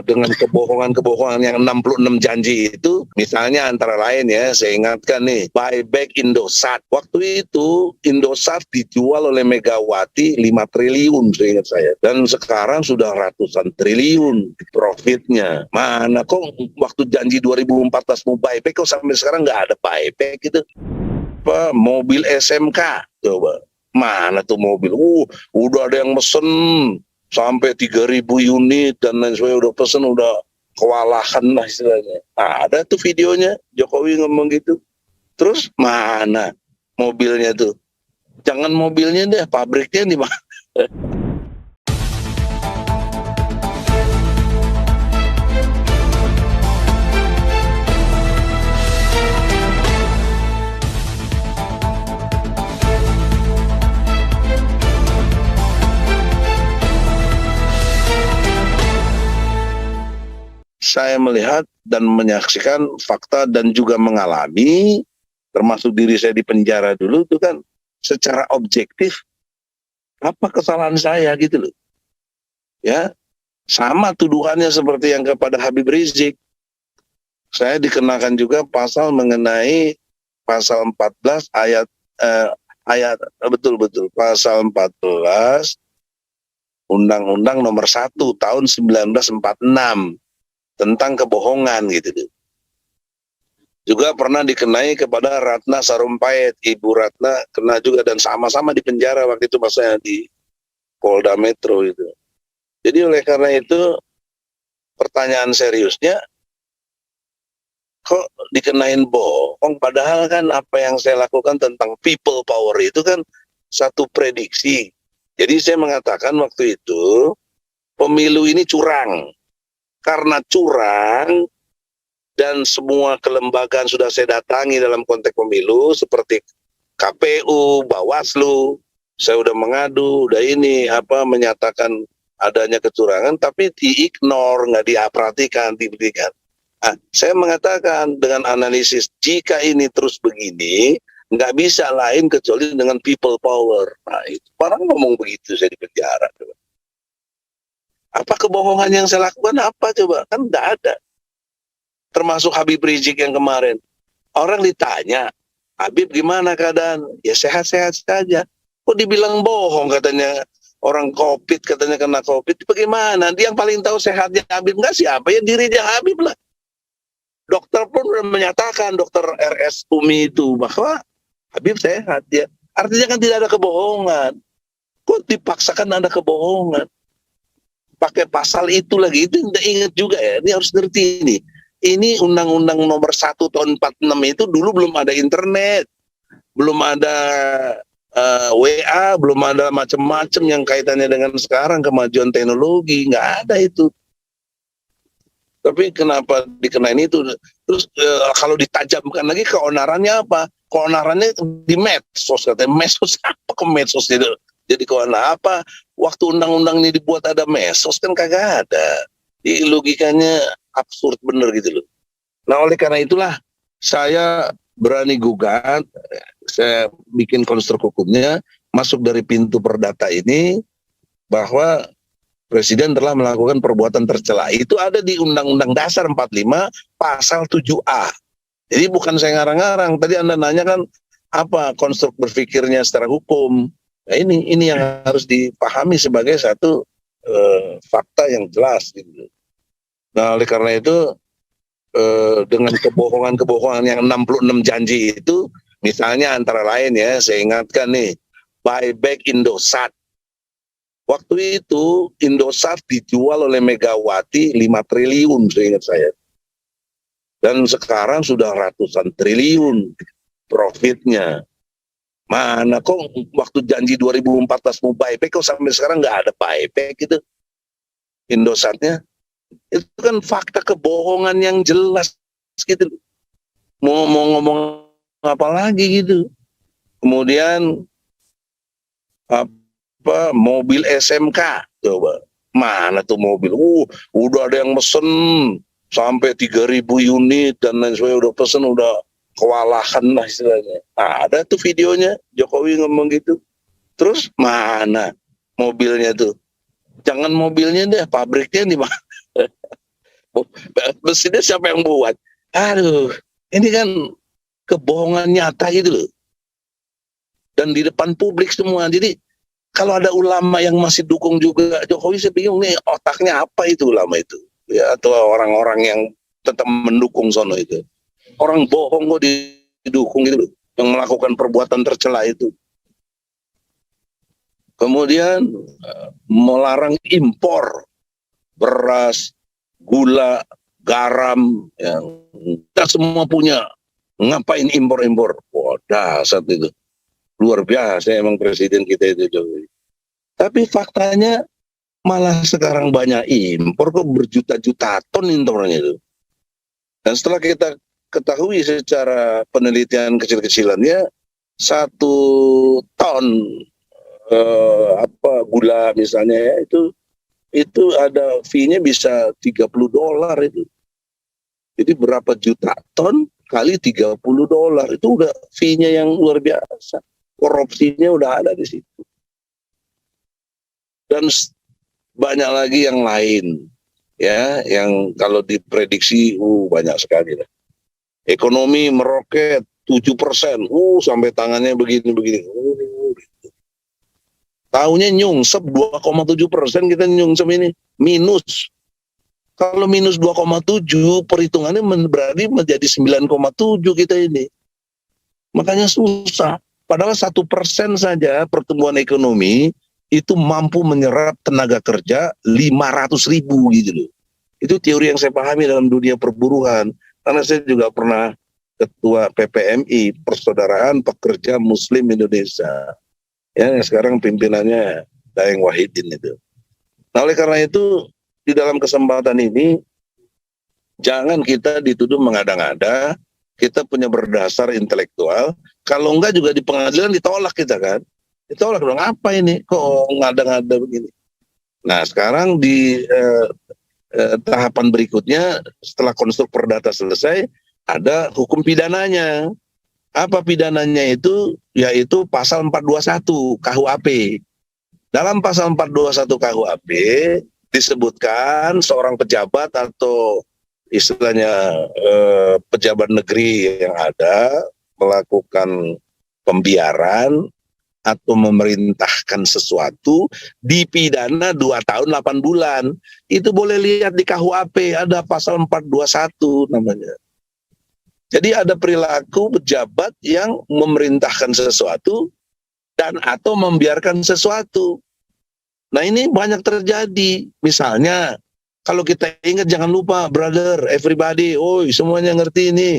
dengan kebohongan-kebohongan yang 66 janji itu, misalnya antara lain ya, saya ingatkan nih, buyback Indosat. Waktu itu Indosat dijual oleh Megawati 5 triliun seingat saya. Dan sekarang sudah ratusan triliun profitnya. Mana kok waktu janji 2014 mau buyback, kok sampai sekarang nggak ada buyback gitu. Apa, mobil SMK, coba. Mana tuh mobil? Udah ada yang mesen sampai 3.000 unit dan lain sebagainya, udah pesen, udah kewalahan lah istilahnya. Ada tuh videonya Jokowi ngomong gitu. Terus mana mobilnya tuh? Jangan mobilnya deh, pabriknya di mana? Saya melihat dan menyaksikan fakta dan juga mengalami, termasuk diri saya di penjara dulu, itu kan secara objektif apa kesalahan saya gitu loh. Ya, sama tuduhannya seperti yang kepada Habib Rizik. Saya dikenakan juga pasal mengenai pasal 14 betul pasal 14 Undang-Undang Nomor 1 tahun 1946 tentang kebohongan gitu. Juga pernah dikenai kepada Ratna Sarumpait, Ibu Ratna kena juga, dan sama-sama di penjara waktu itu masanya di Polda Metro itu. Jadi oleh karena itu pertanyaan seriusnya, kok dikenain bohong, padahal kan apa yang saya lakukan tentang people power itu kan satu prediksi. Jadi saya mengatakan waktu itu pemilu ini curang. Karena curang dan semua kelembagaan sudah saya datangi dalam konteks pemilu seperti KPU, Bawaslu, saya udah mengadu, udah ini menyatakan adanya kecurangan, tapi diignore, nggak diperhatikan, diberikan. Saya mengatakan dengan analisis, jika ini terus begini, nggak bisa lain kecuali dengan people power. Nah itu orang ngomong begitu, saya di penjara. Apa kebohongan yang saya lakukan apa coba? Kan nggak ada. Termasuk Habib Rizik yang kemarin. Orang ditanya, Habib gimana keadaan? Ya sehat-sehat saja. Kok dibilang bohong katanya orang COVID, katanya kena COVID. Bagaimana? Dia yang paling tahu sehatnya Habib. Nggak siapa ya, dirinya Habib lah. Dokter pun sudah menyatakan, dokter RS Umi itu, bahwa Habib sehat ya. Artinya kan tidak ada kebohongan. Kok dipaksakan ada kebohongan? Pakai pasal itu lagi, itu tidak ingat juga ya, ini harus ngerti ini. Ini Undang-Undang Nomor 1 tahun 46 itu dulu belum ada internet, belum ada WA, belum ada macam-macam yang kaitannya dengan sekarang kemajuan teknologi, nggak ada itu. Tapi kenapa dikenain itu? Terus kalau ditajamkan lagi keonarannya apa? Keonarannya di medsos, katanya medsos apa ke medsos itu? Jadi keonaran apa? Waktu undang-undang ini dibuat ada medsos kan kagak ada. Jadi logikanya absurd bener gitu loh. Nah oleh karena itulah saya berani gugat, saya bikin konstruk hukumnya, masuk dari pintu perdata ini, bahwa Presiden telah melakukan perbuatan tercela. Itu ada di Undang-Undang Dasar 45 pasal 7A. Jadi bukan saya ngarang-ngarang. Tadi Anda nanya kan apa konstruk berpikirnya secara hukum. Nah ini yang harus dipahami sebagai satu fakta yang jelas gitu. Nah oleh karena itu dengan kebohongan-kebohongan yang 66 janji itu, misalnya antara lain ya, saya ingatkan nih, buyback Indosat. Waktu itu Indosat dijual oleh Megawati 5 triliun seingat saya. Dan sekarang sudah ratusan triliun profitnya. Mana kok waktu janji 2014 mau buyback, kok sampai sekarang nggak ada buyback gitu Indosatnya. Itu kan fakta kebohongan yang jelas gitu. Mau ngomong apa lagi gitu. Kemudian mobil SMK, coba. Mana tuh mobil? Udah ada yang mesen sampai 3.000 unit dan lain sebagainya, udah pesen, udah kewalahan lah istilahnya. Ada tuh videonya Jokowi ngomong gitu. Terus mana mobilnya tuh? Jangan mobilnya deh, pabriknya di mana? Mesinnya siapa yang buat? Aduh, ini kan kebohongan nyata gitu loh. Dan di depan publik semua. Jadi kalau ada ulama yang masih dukung juga Jokowi, saya bingung nih otaknya apa itu ulama itu. Ya, atau orang-orang yang tetap mendukung sono itu. Orang bohong kok didukung gitu loh. Yang melakukan perbuatan tercela itu. Kemudian melarang impor beras, gula, garam, yang kita semua punya. Ngapain impor-impor? Wah, dasar itu. Luar biasa emang presiden kita itu Jokowi. Tapi faktanya malah sekarang banyak impor kok berjuta-juta ton impornya itu. Dan setelah kita ketahui secara penelitian kecil-kecilannya, 1 ton gula misalnya ya, itu ada fee-nya bisa $30 itu. Jadi berapa juta ton kali $30 itu udah fee-nya yang luar biasa. Korupsinya udah ada di situ. Dan banyak lagi yang lain ya, yang kalau diprediksi banyak sekali lah. Ekonomi meroket 7%, sampai tangannya begini-begini. Tahunya nyungsep 2,7%, kita nyungsep ini minus. Kalau minus 2,7 perhitungannya berarti menjadi 9,7 kita ini. Makanya susah. Padahal 1% saja pertumbuhan ekonomi itu mampu menyerap tenaga kerja 500.000 gitu loh. Itu teori yang saya pahami dalam dunia perburuhan. Karena saya juga pernah ketua PPMI, Persaudaraan Pekerja Muslim Indonesia. Ya, sekarang pimpinannya Daeng Wahidin itu. Nah, oleh karena itu di dalam kesempatan ini jangan kita dituduh mengada-ngada, kita punya berdasar intelektual. Kalau enggak juga di pengadilan ditolak kita kan. Ditolak dong, apa ini? Kok ngada-ngada begini? Nah, sekarang di tahapan berikutnya setelah konstruk perdata selesai, ada hukum pidananya. Apa pidananya itu? Yaitu pasal 421 KUHP. Dalam pasal 421 KUHP disebutkan seorang pejabat atau istilahnya pejabat negeri yang ada melakukan pembiaran atau memerintahkan sesuatu dipidana 2 tahun 8 bulan. Itu boleh lihat di KUHP, ada pasal 421 namanya. Jadi ada perilaku pejabat yang memerintahkan sesuatu dan atau membiarkan sesuatu. Nah, ini banyak terjadi. Misalnya, kalau kita ingat, jangan lupa, brother, everybody, semuanya ngerti ini.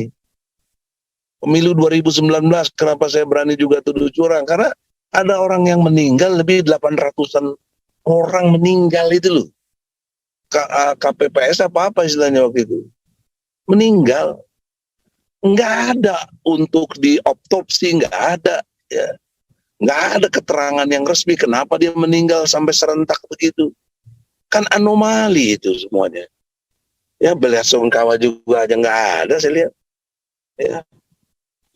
Pemilu 2019, kenapa saya berani juga tuduh curang? Karena ada orang yang meninggal, lebih 800-an orang meninggal itu loh. KPPS apa istilahnya waktu itu. Meninggal. Nggak ada untuk dioptopsi, nggak ada. Ya. Nggak ada keterangan yang resmi kenapa dia meninggal sampai serentak begitu. Kan anomali itu semuanya. Ya, belasungkawa juga aja nggak ada saya lihat. Ya.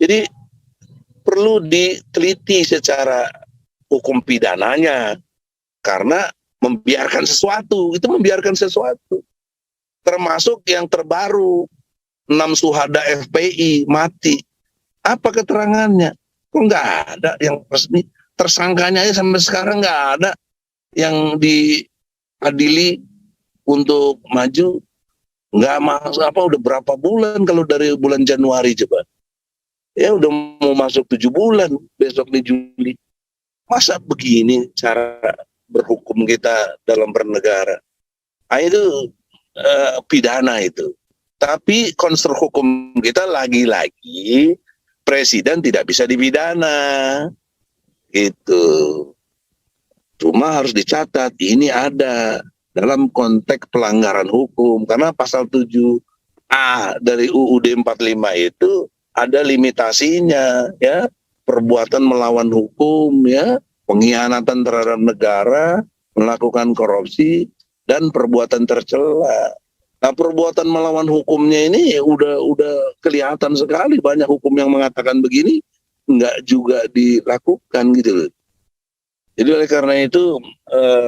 Jadi perlu diteliti secara hukum pidananya. Karena membiarkan sesuatu, itu membiarkan sesuatu. Termasuk yang terbaru, 6 suhada FPI mati. Apa keterangannya? Kok nggak ada yang resmi? Tersangkanya aja sampai sekarang nggak ada yang diadili untuk maju. Nggak masuk udah berapa bulan kalau dari bulan Januari coba. Ya udah mau masuk 7 bulan besok nih Juli. Masa begini cara berhukum kita dalam bernegara? Nah, itu pidana itu. Tapi konstruk hukum kita lagi-lagi presiden tidak bisa dipidana. Itu. Cuma harus dicatat ini ada dalam konteks pelanggaran hukum karena pasal 7A dari UUD 45 itu ada limitasinya ya, perbuatan melawan hukum ya, pengkhianatan terhadap negara, melakukan korupsi dan perbuatan tercela. Nah, perbuatan melawan hukumnya ini udah kelihatan sekali, banyak hukum yang mengatakan begini nggak juga dilakukan gitu loh. Jadi oleh karena itu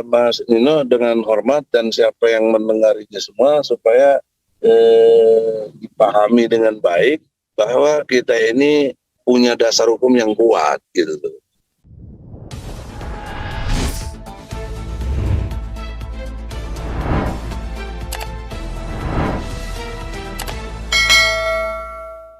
Mas Nino dengan hormat dan siapa yang mendengarnya semua supaya dipahami dengan baik bahwa kita ini punya dasar hukum yang kuat gitu tuh.